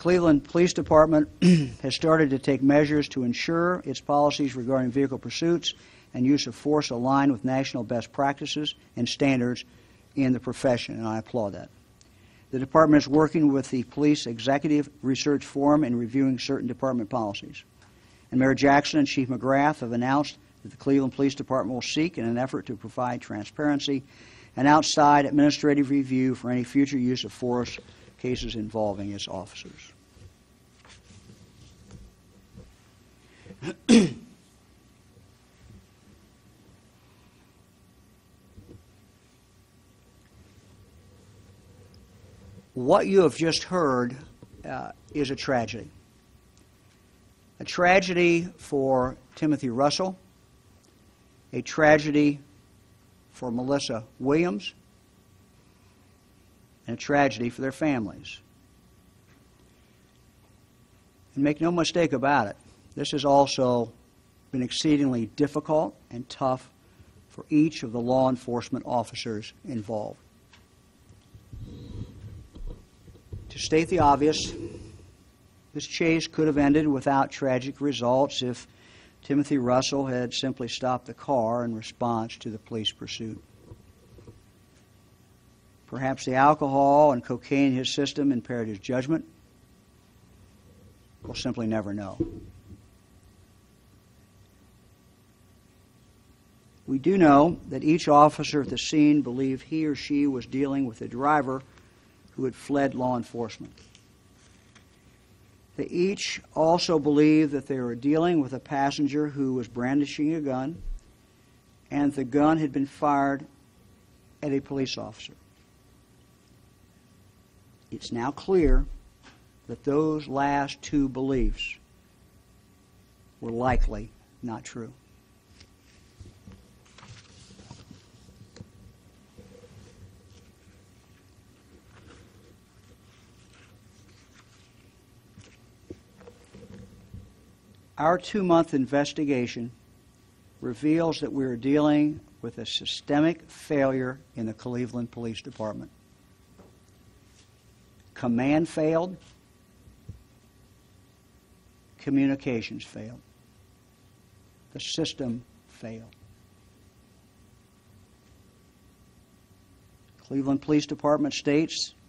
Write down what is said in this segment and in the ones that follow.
Cleveland Police Department has started to take measures to ensure its policies regarding vehicle pursuits and use of force align with national best practices and standards in the profession, and I applaud that. The department is working with the Police Executive Research Forum in reviewing certain department policies. And Mayor Jackson and Chief McGrath have announced that the Cleveland Police Department will seek, in an effort to provide transparency, an outside administrative review for any future use of force cases involving its officers. What you have just heard is a tragedy. A tragedy for Timothy Russell, a tragedy for Melissa Williams, and a tragedy for their families. And make no mistake about it, this has also been exceedingly difficult and tough for each of the law enforcement officers involved. To state the obvious, this chase could have ended without tragic results if Timothy Russell had simply stopped the car in response to the police pursuit. Perhaps the alcohol and cocaine in his system impaired his judgment. We'll simply never know. We do know that each officer at the scene believed he or she was dealing with a driver who had fled law enforcement. They each also believed that they were dealing with a passenger who was brandishing a gun, and the gun had been fired at a police officer. It's now clear that those last two beliefs were likely not true. Our 2-month investigation reveals that we are dealing with a systemic failure in the Cleveland Police Department. Command failed. Communications failed. The system failed. Cleveland Police Department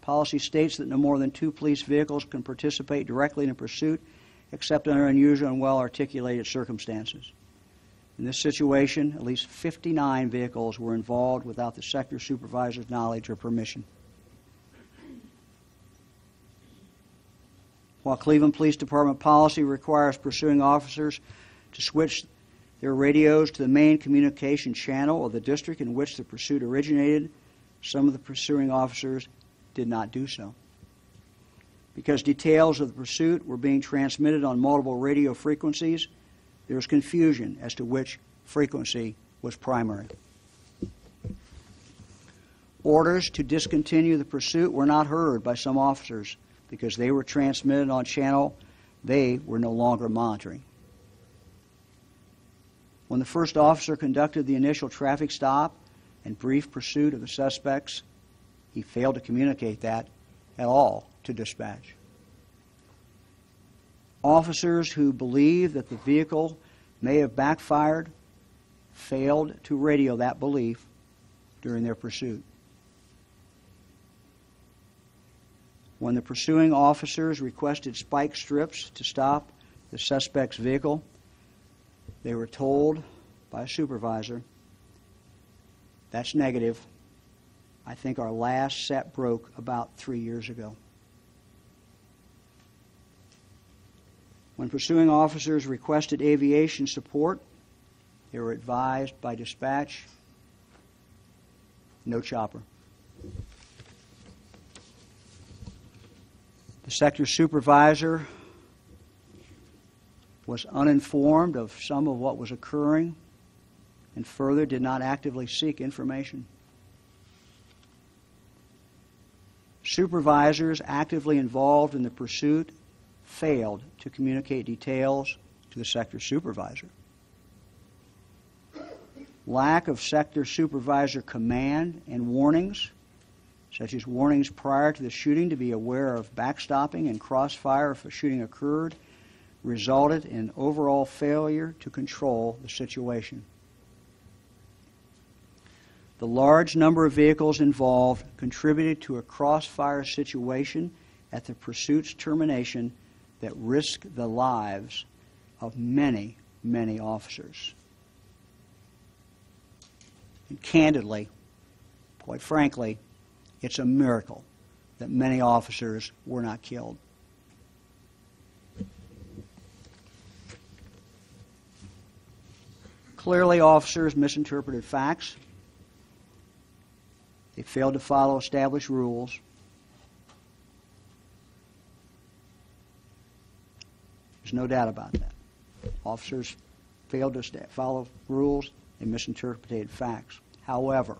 policy states that no more than 2 police vehicles can participate directly in a pursuit except under unusual and well-articulated circumstances. In this situation, at least 59 vehicles were involved without the sector supervisor's knowledge or permission. While Cleveland Police Department policy requires pursuing officers to switch their radios to the main communication channel of the district in which the pursuit originated, some of the pursuing officers did not do so. Because details of the pursuit were being transmitted on multiple radio frequencies, there was confusion as to which frequency was primary. Orders to discontinue the pursuit were not heard by some officers because they were transmitted on channel they were no longer monitoring. When the first officer conducted the initial traffic stop and brief pursuit of the suspects, he failed to communicate that at all to dispatch. Officers who believed that the vehicle may have backfired failed to radio that belief during their pursuit. When the pursuing officers requested spike strips to stop the suspect's vehicle, they were told by a supervisor, "That's negative. I think our last set broke about 3 years ago." When pursuing officers requested aviation support, they were advised by dispatch, "No chopper." The sector supervisor was uninformed of some of what was occurring and further did not actively seek information. Supervisors actively involved in the pursuit failed to communicate details to the sector supervisor. Lack of sector supervisor command and warnings such as warnings prior to the shooting to be aware of backstopping and crossfire if a shooting occurred, resulted in overall failure to control the situation. The large number of vehicles involved contributed to a crossfire situation at the pursuit's termination that risked the lives of many, many officers. And candidly, quite frankly, it's a miracle that many officers were not killed. Clearly, officers misinterpreted facts. They failed to follow established rules. There's no doubt about that. Officers failed to follow rules and misinterpreted facts. However,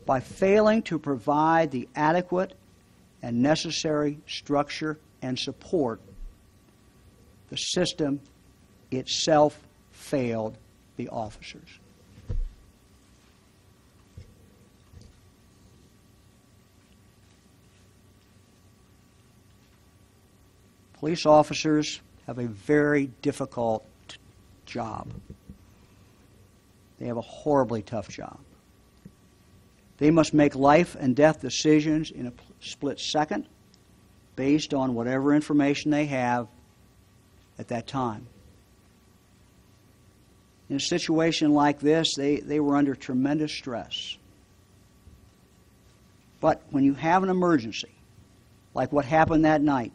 by failing to provide the adequate and necessary structure and support, the system itself failed the officers. Police officers have a very difficult job. They have a horribly tough job. They must make life and death decisions in a split second based on whatever information they have at that time. In a situation like this, they were under tremendous stress. But when you have an emergency, like what happened that night,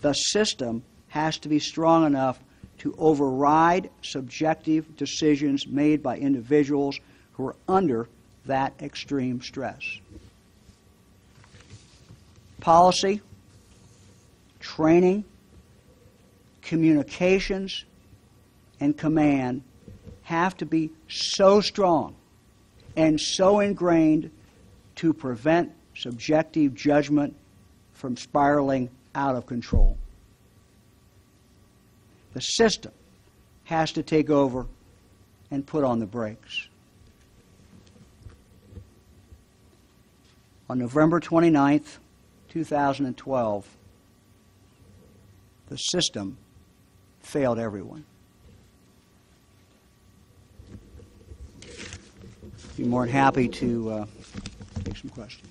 the system has to be strong enough to override subjective decisions made by individuals who are under that extreme stress. Policy, training, communications, and command have to be so strong and so ingrained to prevent subjective judgment from spiraling out of control. The system has to take over and put on the brakes. On November 29th, 2012, the system failed everyone. Be more than happy to take some questions.